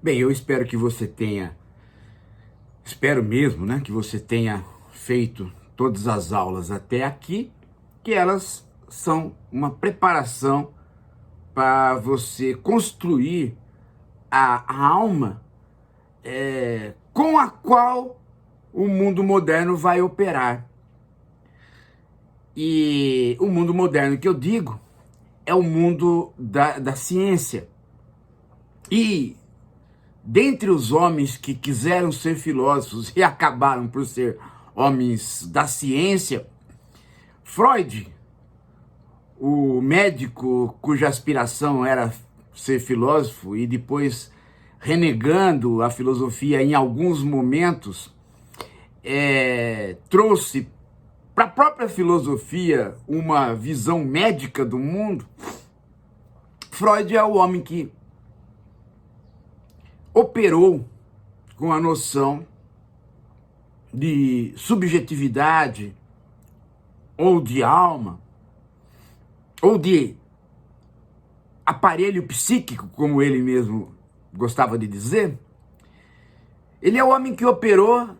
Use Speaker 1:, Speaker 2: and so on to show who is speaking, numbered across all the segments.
Speaker 1: Bem, eu espero que você tenha, espero mesmo, né, que você tenha feito todas as aulas até aqui, que elas são uma preparação para você construir a alma com a qual o mundo moderno vai operar. E o mundo moderno que eu digo é o mundo da ciência. E dentre os homens que quiseram ser filósofos e acabaram por ser homens da ciência, Freud, o médico cuja aspiração era ser filósofo e depois renegando a filosofia em alguns momentos, trouxe para a própria filosofia uma visão médica do mundo. Freud é o homem que operou com a noção de subjetividade, ou de alma, ou de aparelho psíquico, como ele mesmo gostava de dizer. Ele é o homem que operou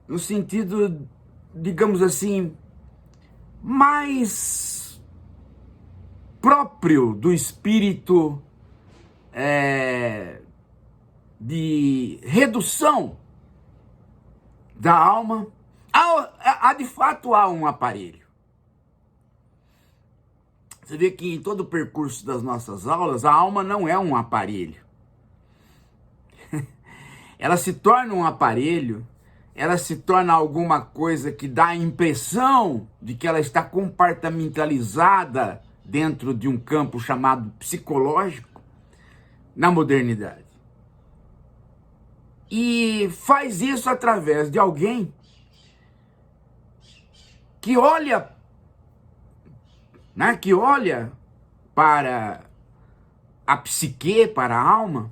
Speaker 1: no sentido, digamos assim, mais próprio do espírito de redução da alma. De fato há um aparelho. Você vê que em todo o percurso das nossas aulas, a alma não é um aparelho. Ela se torna um aparelho, ela se torna alguma coisa que dá a impressão de que ela está compartimentalizada dentro de um campo chamado psicológico na modernidade. E faz isso através de alguém que olha, que olha para a psique, para a alma,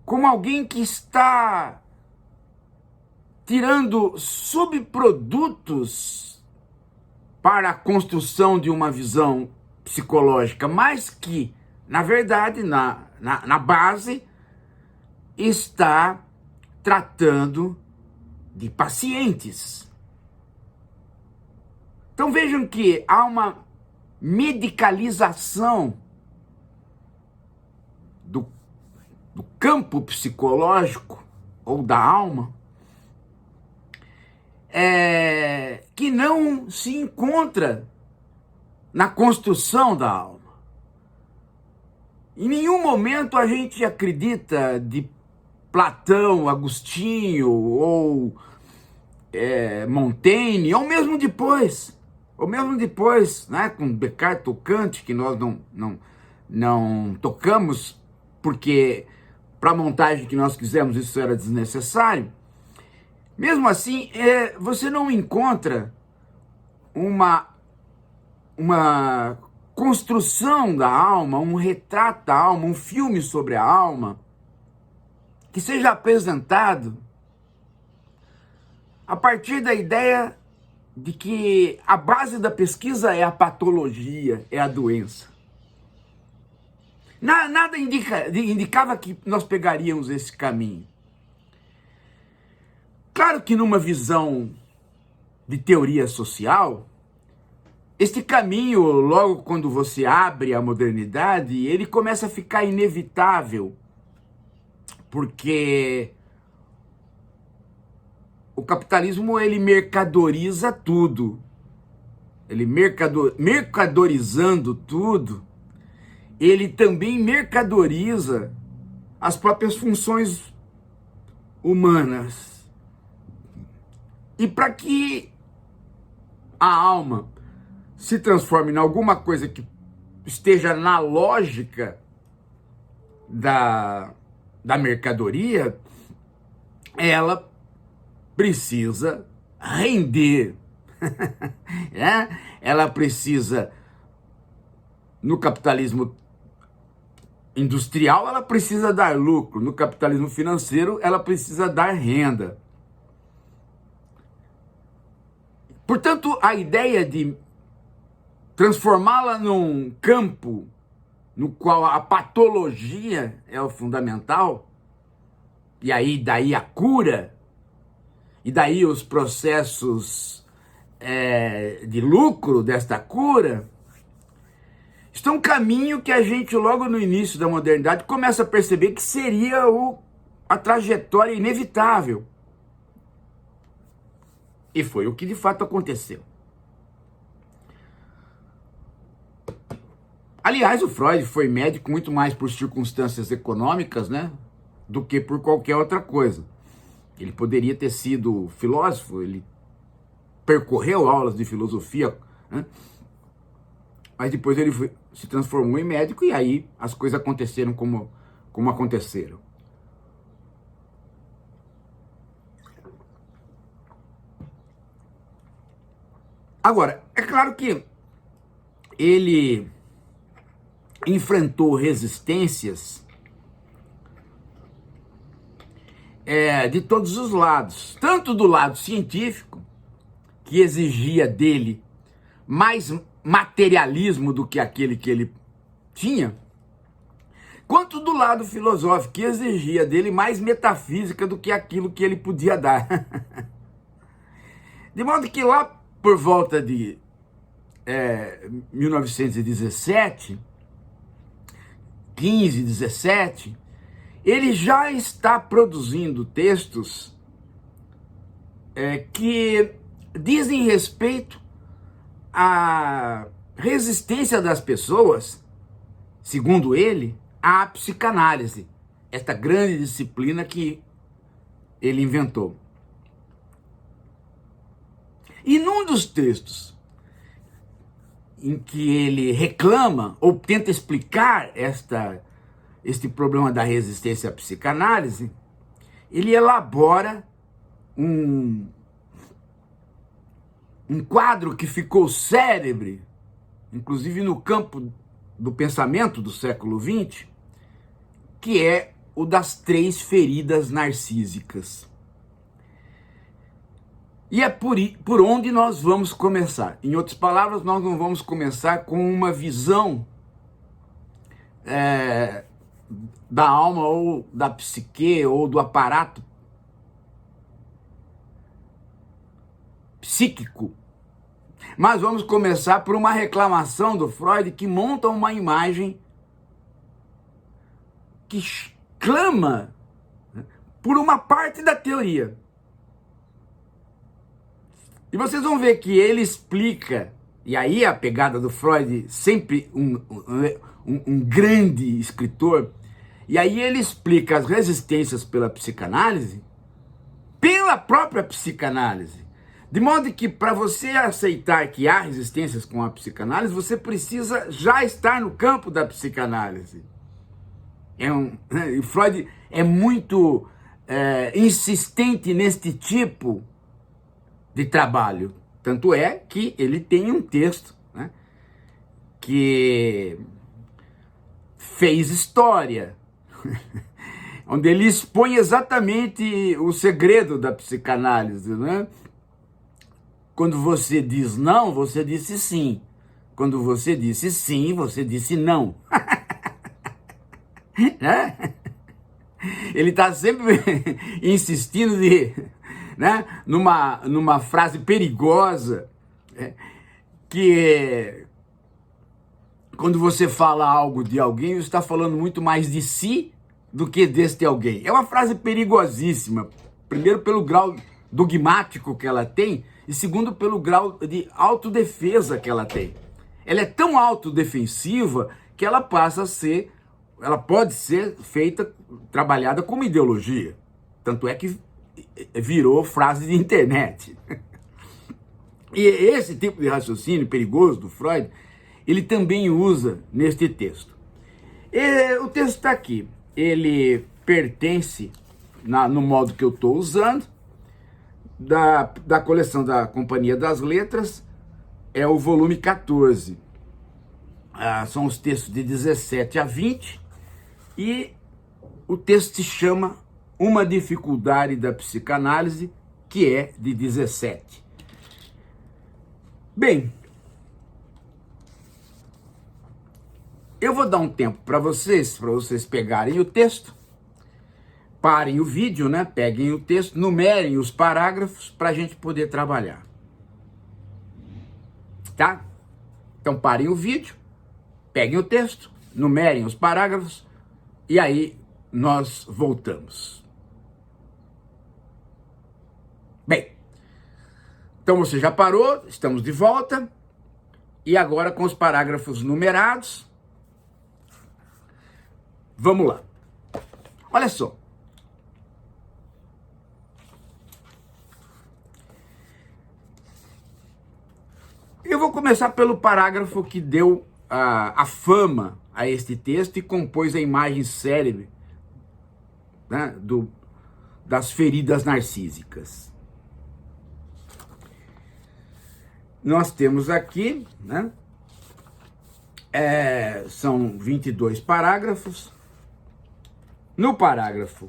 Speaker 1: como alguém que está tirando subprodutos para a construção de uma visão psicológica, mas que, na verdade, na base, está tratando de pacientes. Então vejam que há uma medicalização do campo psicológico ou da alma que não se encontra na construção da alma. Em nenhum momento a gente acredita de Platão, Agostinho ou Montaigne, ou mesmo depois, né, com Descartes ou Kant, que nós não tocamos, porque para a montagem que nós quisemos isso era desnecessário. Mesmo assim, você não encontra uma construção da alma, um retrato da alma, um filme sobre a alma, que seja apresentado a partir da ideia de que a base da pesquisa é a patologia, é a doença. Nada indicava que nós pegaríamos esse caminho. Claro que numa visão de teoria social, este caminho, logo quando você abre a modernidade, ele começa a ficar inevitável, porque o capitalismo ele mercadoriza tudo. Ele mercadorizando tudo, ele também mercadoriza as próprias funções humanas. E para que a alma se transforme em alguma coisa que esteja na lógica da mercadoria, ela precisa render. Ela precisa, no capitalismo industrial, ela precisa dar lucro. No capitalismo financeiro, ela precisa dar renda. Portanto, a ideia de transformá-la num campo no qual a patologia é o fundamental, e aí daí a cura, e daí os processos de lucro desta cura, isso é um caminho que a gente logo no início da modernidade começa a perceber que seria a trajetória inevitável. E foi o que de fato aconteceu. Aliás, o Freud foi médico muito mais por circunstâncias econômicas, né, do que por qualquer outra coisa. Ele poderia ter sido filósofo, ele percorreu aulas de filosofia, né, mas depois ele se transformou em médico e aí as coisas aconteceram como aconteceram. Agora, é claro que ele enfrentou resistências de todos os lados, tanto do lado científico, que exigia dele mais materialismo do que aquele que ele tinha, quanto do lado filosófico, que exigia dele mais metafísica do que aquilo que ele podia dar. De modo que lá por volta de 1917, 15, 17, ele já está produzindo textos que dizem respeito à resistência das pessoas, segundo ele, à psicanálise, esta grande disciplina que ele inventou. E num dos textos em que ele reclama ou tenta explicar este problema da resistência à psicanálise, ele elabora um quadro que ficou célebre, inclusive no campo do pensamento do século XX, que é o das 3 feridas narcísicas. E é por onde nós vamos começar. Em outras palavras, nós não vamos começar com uma visão da alma ou da psique ou do aparato psíquico. Mas vamos começar por uma reclamação do Freud que monta uma imagem que clama por uma parte da teoria. E vocês vão ver que ele explica, e aí a pegada do Freud, sempre um grande escritor, e aí ele explica as resistências pela psicanálise, pela própria psicanálise. De modo que para você aceitar que há resistências com a psicanálise, você precisa já estar no campo da psicanálise. Freud é muito insistente neste tipo de trabalho. Tanto é que ele tem um texto, né, que fez história, onde ele expõe exatamente o segredo da psicanálise, né? Quando você diz não, você disse sim. Quando você disse sim, você disse não. Ele está sempre insistindo numa frase perigosa, que quando você fala algo de alguém, você está falando muito mais de si do que deste alguém. É uma frase perigosíssima, primeiro pelo grau dogmático que ela tem, e segundo pelo grau de autodefesa que ela tem. Ela é tão autodefensiva que ela pode ser trabalhada como ideologia. Tanto é que virou frase de internet. E esse tipo de raciocínio perigoso do Freud, ele também usa neste texto. O texto está aqui. Ele pertence, no modo que eu estou usando, da coleção da Companhia das Letras, é o volume 14. São os textos de 17 a 20, e o texto se chama Uma Dificuldade da Psicanálise, que é de 17. Bem, Eu vou dar um tempo para vocês pegarem o texto, parem o vídeo, né? Peguem o texto, numerem os parágrafos para a gente poder trabalhar. Tá? Então parem o vídeo, peguem o texto, numerem os parágrafos e aí nós voltamos. Bem, então você já parou, estamos de volta e agora com os parágrafos numerados, vamos lá. Olha só. Eu vou começar pelo parágrafo que deu a fama a este texto e compôs a imagem célebre, né, das feridas narcísicas. Nós temos aqui, né, são 22 parágrafos. No parágrafo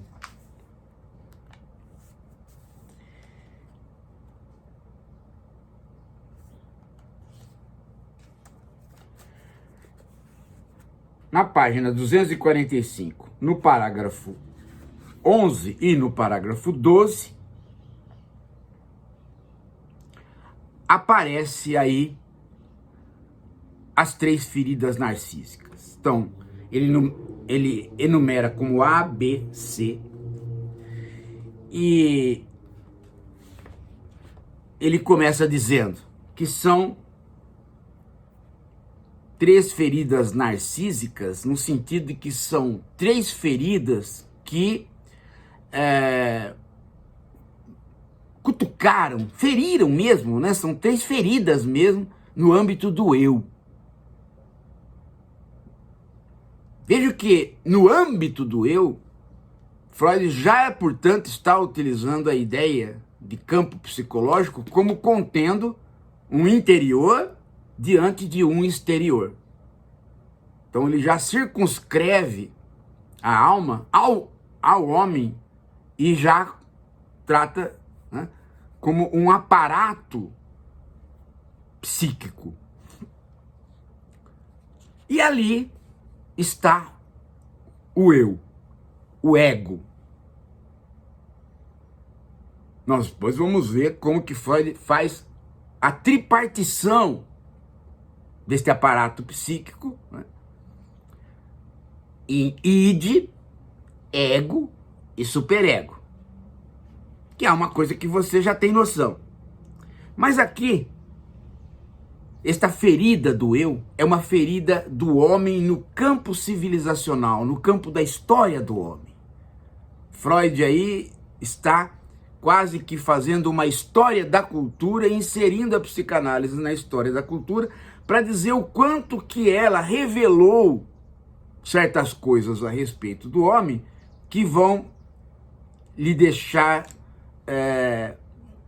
Speaker 1: na página 245, no parágrafo 11 e no parágrafo 12, aparece aí as 3 feridas narcísicas. Então, ele enumera como A, B, C, e ele começa dizendo que são 3 feridas narcísicas, no sentido de que são 3 feridas que cutucaram, feriram mesmo, né? São 3 feridas mesmo no âmbito do eu. Veja que no âmbito do eu, Freud já, portanto, está utilizando a ideia de campo psicológico como contendo um interior diante de um exterior. Então ele já circunscreve a alma ao homem e já trata, né, como um aparato psíquico. E ali está o eu, o ego. Nós depois vamos ver como que Freud faz a tripartição deste aparato psíquico, né, em id, ego e superego, que é uma coisa que você já tem noção. Mas aqui, esta ferida do eu é uma ferida do homem no campo civilizacional, no campo da história do homem. Freud aí está quase que fazendo uma história da cultura, inserindo a psicanálise na história da cultura, para dizer o quanto que ela revelou certas coisas a respeito do homem que vão lhe deixar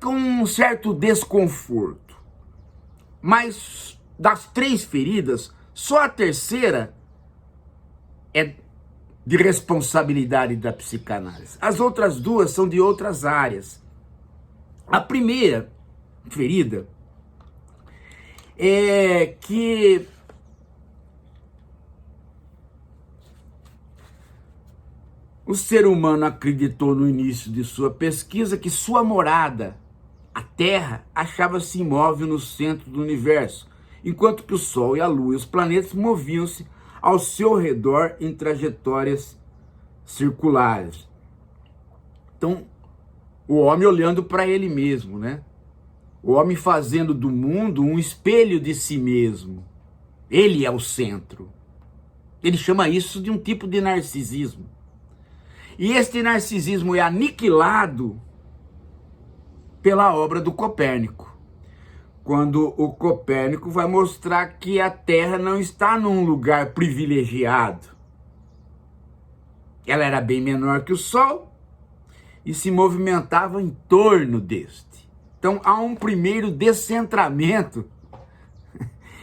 Speaker 1: com um certo desconforto. Mas das 3 feridas, só a terceira é de responsabilidade da psicanálise. As outras 2 são de outras áreas. A primeira ferida é que o ser humano acreditou no início de sua pesquisa que sua morada, a Terra, achava-se imóvel no centro do universo, enquanto que o Sol e a Lua e os planetas moviam-se ao seu redor em trajetórias circulares. Então, o homem olhando para ele mesmo, né? O homem fazendo do mundo um espelho de si mesmo. Ele é o centro. Ele chama isso de um tipo de narcisismo. E este narcisismo é aniquilado pela obra do Copérnico, quando o Copérnico vai mostrar que a Terra não está num lugar privilegiado. Ela era bem menor que o Sol e se movimentava em torno deste. Então há um primeiro descentramento,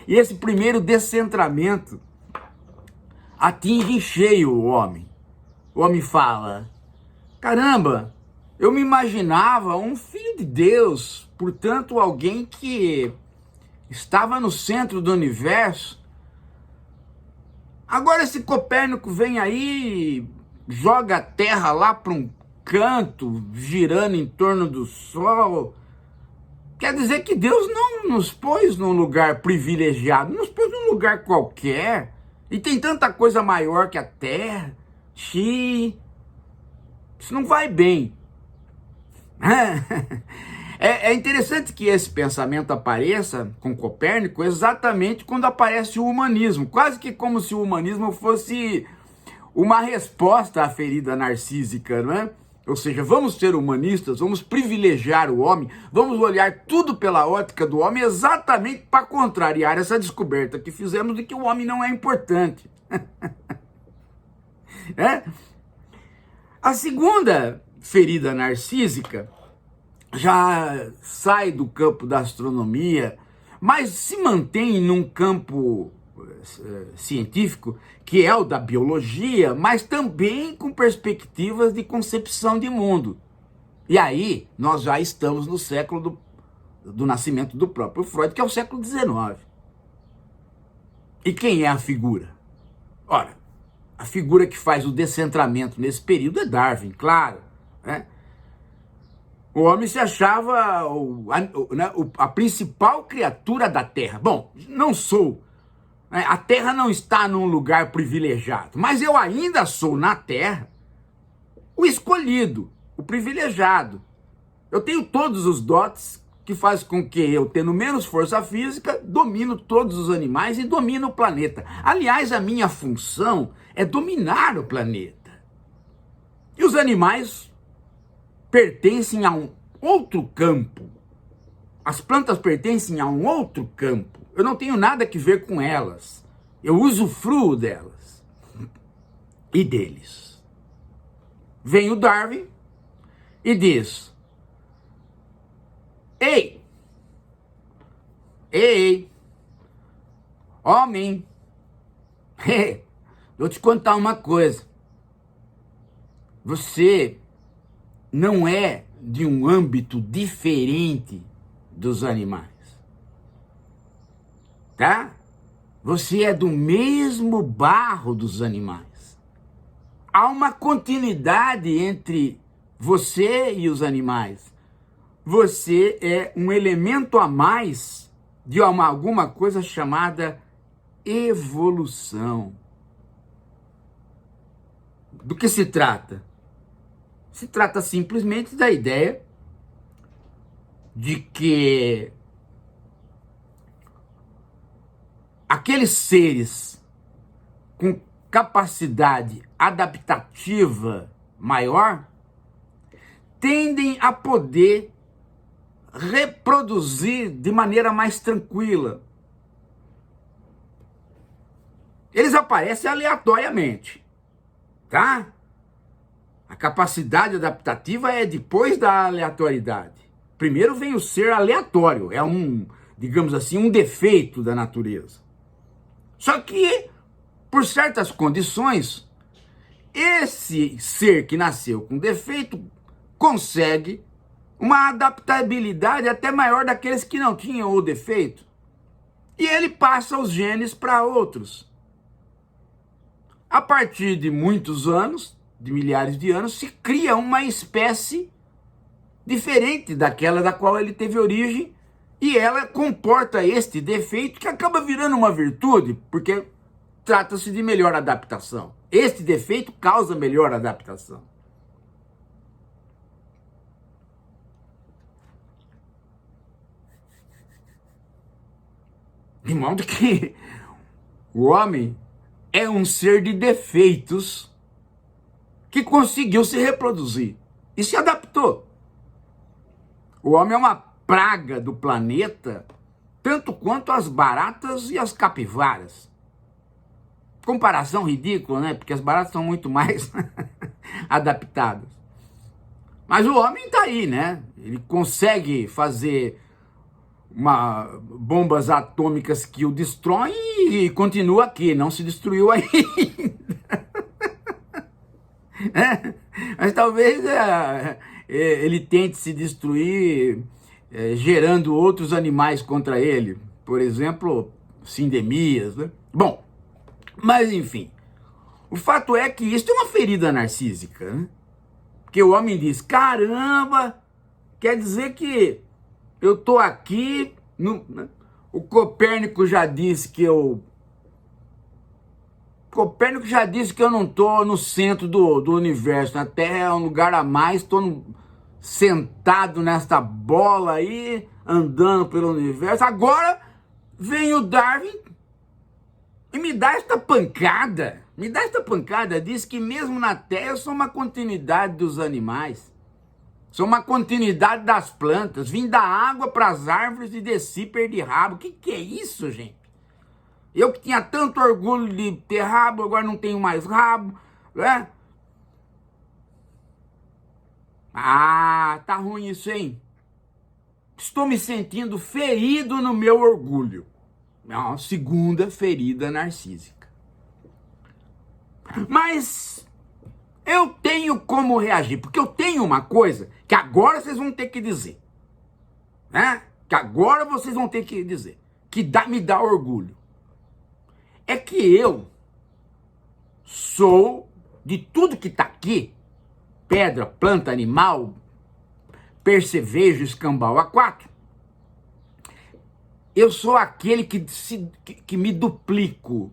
Speaker 1: e esse primeiro descentramento atinge em cheio o homem. O homem fala: caramba, eu me imaginava um filho de Deus, portanto alguém que estava no centro do universo, Agora esse Copérnico vem aí, joga a Terra lá para um canto, girando em torno do Sol. Quer dizer que Deus não nos pôs num lugar privilegiado, nos pôs num lugar qualquer. E tem tanta coisa maior que a Terra. Xiii. Isso não vai bem. É interessante que esse pensamento apareça com Copérnico exatamente quando aparece o humanismo. Quase que como se o humanismo fosse uma resposta à ferida narcísica, não é? Ou seja, vamos ser humanistas, vamos privilegiar o homem, vamos olhar tudo pela ótica do homem exatamente para contrariar essa descoberta que fizemos de que o homem não é importante. É? A segunda ferida narcísica já sai do campo da astronomia, mas se mantém num campo científico, que é o da biologia, mas também com perspectivas de concepção de mundo. E aí, nós já estamos no século do nascimento do próprio Freud, que é o século XIX. E quem é a figura? Ora, a figura que faz o descentramento nesse período é Darwin, claro, né? O homem se achava a principal criatura da Terra. Bom, não sou. A Terra não está num lugar privilegiado, mas eu ainda sou na Terra o escolhido, o privilegiado. Eu tenho todos os dotes que fazem com que eu, tendo menos força física, domino todos os animais e domino o planeta. Aliás, a minha função é dominar o planeta. E os animais pertencem a um outro campo. As plantas pertencem a um outro campo. Eu não tenho nada que ver com elas. Eu usufruo delas e deles. Vem o Darwin e diz: Ei, homem, vou te contar uma coisa. Você não é de um âmbito diferente dos animais, tá? Você é do mesmo barro dos animais. Há uma continuidade entre você e os animais. Você é um elemento a mais de alguma coisa chamada evolução. Do que se trata? Se trata simplesmente da ideia de que aqueles seres com capacidade adaptativa maior tendem a poder reproduzir de maneira mais tranquila. Eles aparecem aleatoriamente, tá? A capacidade adaptativa é depois da aleatoriedade. Primeiro vem o ser aleatório, é digamos assim, um defeito da natureza. Só que, por certas condições, esse ser que nasceu com defeito consegue uma adaptabilidade até maior daqueles que não tinham o defeito. E ele passa os genes para outros. A partir de muitos anos, de milhares de anos, se cria uma espécie diferente daquela da qual ele teve origem, e ela comporta este defeito que acaba virando uma virtude, porque trata-se de melhor adaptação. Este defeito causa melhor adaptação. De modo que o homem é um ser de defeitos que conseguiu se reproduzir e se adaptou. O homem é uma praga do planeta, tanto quanto as baratas e as capivaras. Comparação ridícula, né? Porque as baratas são muito mais adaptadas. Mas o homem está aí, né? Ele consegue fazer bombas atômicas que o destroem e continua aqui, não se destruiu ainda. Mas talvez ele tente se destruir gerando outros animais contra ele, por exemplo, sindemias, né? Bom, Mas, enfim, o fato é que isso é uma ferida narcísica, né? Porque o homem diz, caramba, quer dizer que eu tô aqui, né? O Copérnico já disse que eu não tô no centro do universo, a Terra é um lugar a mais, tô sentado nesta bola aí, andando pelo universo. Agora vem o Darwin e me dá esta pancada. Diz que mesmo na Terra eu sou uma continuidade dos animais. Sou uma continuidade das plantas. Vim da água para as árvores e desci, perdi rabo. O que é isso, gente? Eu que tinha tanto orgulho de ter rabo, agora não tenho mais rabo, né? Ah, tá ruim isso, hein? Estou me sentindo ferido no meu orgulho. É uma segunda ferida narcísica. Mas eu tenho como reagir, porque eu tenho uma coisa que agora vocês vão ter que dizer, né? Que agora vocês vão ter que dizer, que me dá orgulho. É que eu sou, de tudo que tá aqui, pedra, planta, animal, percevejo, escambau A4, eu sou aquele que me duplico.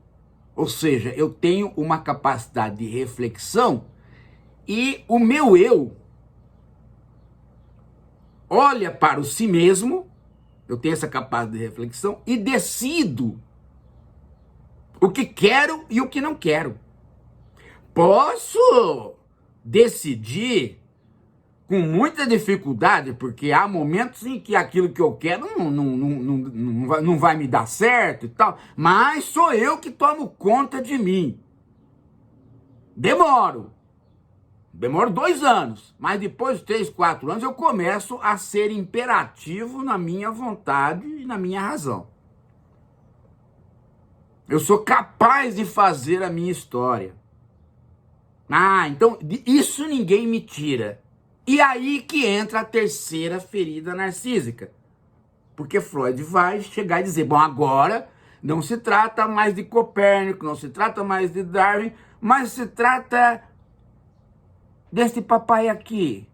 Speaker 1: Ou seja, eu tenho uma capacidade de reflexão e o meu eu olha para o si mesmo, eu tenho essa capacidade de reflexão e decido o que quero e o que não quero. Posso decidir com muita dificuldade, porque há momentos em que aquilo que eu quero não vai me dar certo e tal, mas sou eu que tomo conta de mim. Demoro 2 anos, mas depois de 3, 4 anos eu começo a ser imperativo na minha vontade e na minha razão. Eu sou capaz de fazer a minha história. Ah, então isso ninguém me tira. E aí que entra a terceira ferida narcísica. Porque Freud vai chegar e dizer, bom, agora não se trata mais de Copérnico, não se trata mais de Darwin, mas se trata deste papai aqui,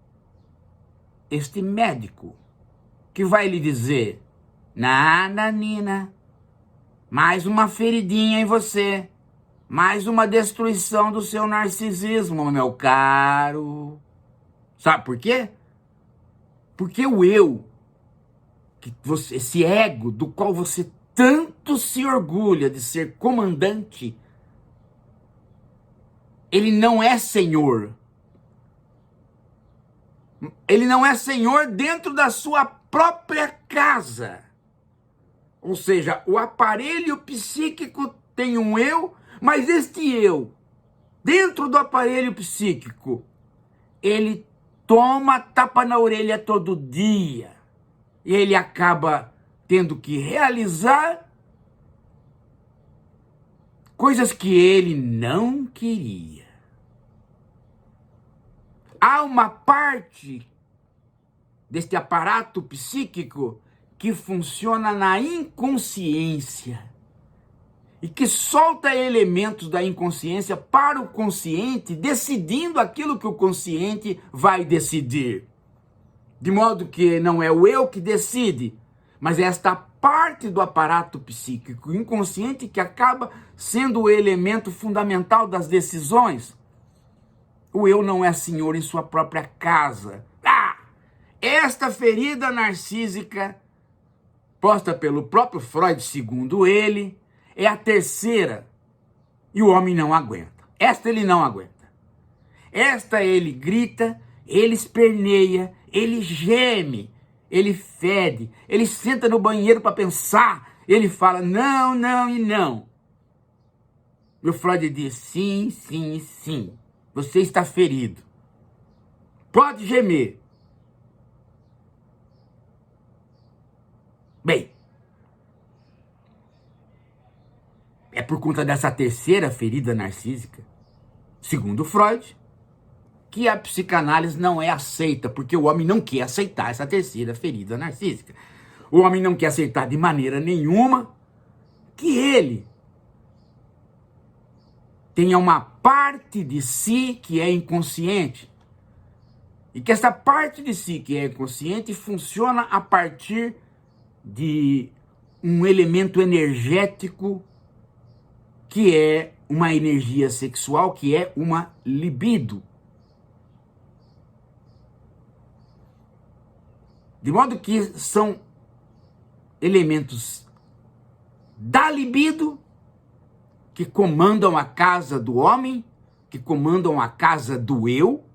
Speaker 1: este médico, que vai lhe dizer, nada, Nina, mais uma feridinha em você, mais uma destruição do seu narcisismo, meu caro. Sabe por quê? Porque o eu, esse ego do qual você tanto se orgulha de ser comandante, ele não é senhor. Ele não é senhor dentro da sua própria casa. Ou seja, o aparelho psíquico tem um eu, mas este eu, dentro do aparelho psíquico, ele toma tapa na orelha todo dia. E ele acaba tendo que realizar coisas que ele não queria. Há uma parte deste aparato psíquico que funciona na inconsciência e que solta elementos da inconsciência para o consciente, decidindo aquilo que o consciente vai decidir. De modo que não é o eu que decide, mas é esta parte do aparato psíquico inconsciente que acaba sendo o elemento fundamental das decisões. O eu não é senhor em sua própria casa. Esta ferida narcísica, posta pelo próprio Freud, segundo ele, é a terceira. E o homem não aguenta. Esta ele não aguenta. Esta ele grita, ele esperneia, ele geme, ele fede, ele senta no banheiro para pensar, ele fala não, não e não. E o Freud diz sim, sim, sim. Você está ferido. Pode gemer. Bem, é por conta dessa terceira ferida narcísica, segundo Freud, que a psicanálise não é aceita, porque o homem não quer aceitar essa terceira ferida narcísica. O homem não quer aceitar de maneira nenhuma que ele tenha uma parte de si que é inconsciente. E que essa parte de si que é inconsciente funciona a partir de um elemento energético que é uma energia sexual, que é uma libido. De modo que são elementos da libido que comandam a casa do homem, que comandam a casa do eu,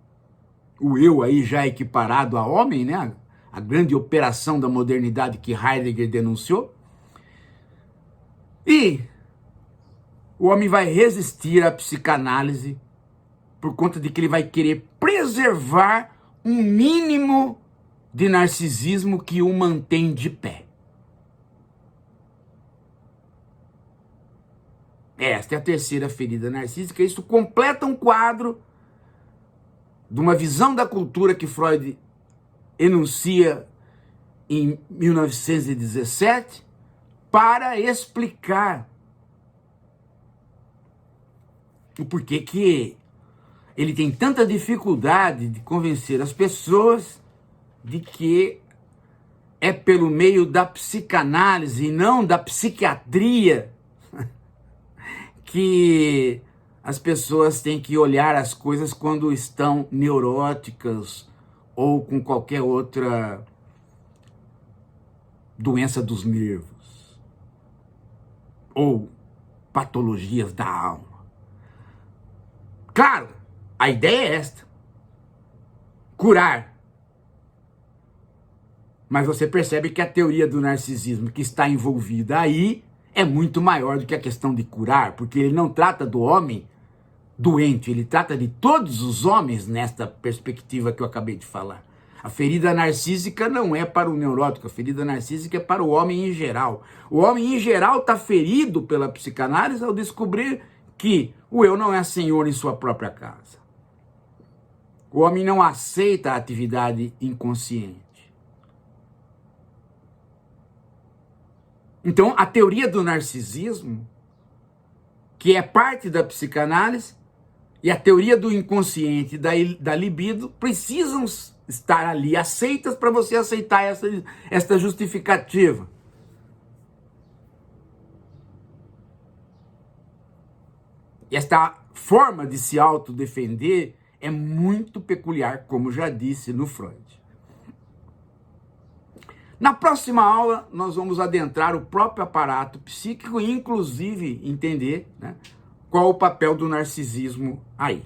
Speaker 1: o eu aí já equiparado a homem, né? A grande operação da modernidade que Heidegger denunciou. E o homem vai resistir à psicanálise por conta de que ele vai querer preservar um mínimo de narcisismo que o mantém de pé. Esta é a terceira ferida narcísica. Isso completa um quadro de uma visão da cultura que Freud enuncia em 1917 para explicar o porquê que ele tem tanta dificuldade de convencer as pessoas de que é pelo meio da psicanálise e não da psiquiatria que as pessoas têm que olhar as coisas quando estão neuróticas ou com qualquer outra doença dos nervos ou patologias da alma. Claro, a ideia é esta: curar. Mas você percebe que a teoria do narcisismo que está envolvida aí é muito maior do que a questão de curar, porque ele não trata do homem doente, ele trata de todos os homens nesta perspectiva que eu acabei de falar. A ferida narcísica não é para o neurótico, a ferida narcísica é para o homem em geral. O homem em geral está ferido pela psicanálise ao descobrir que o eu não é senhor em sua própria casa. O homem não aceita a atividade inconsciente. Então, a teoria do narcisismo, que é parte da psicanálise, e a teoria do inconsciente, da libido, precisam estar ali aceitas para você aceitar esta justificativa. E esta forma de se autodefender é muito peculiar, como já disse no Freud. Na próxima aula, nós vamos adentrar o próprio aparato psíquico e, inclusive, entender, né, qual o papel do narcisismo aí.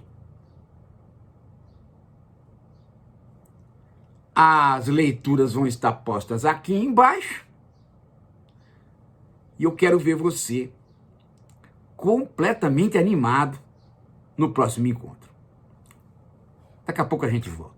Speaker 1: As leituras vão estar postas aqui embaixo. E eu quero ver você completamente animado no próximo encontro. Daqui a pouco a gente volta.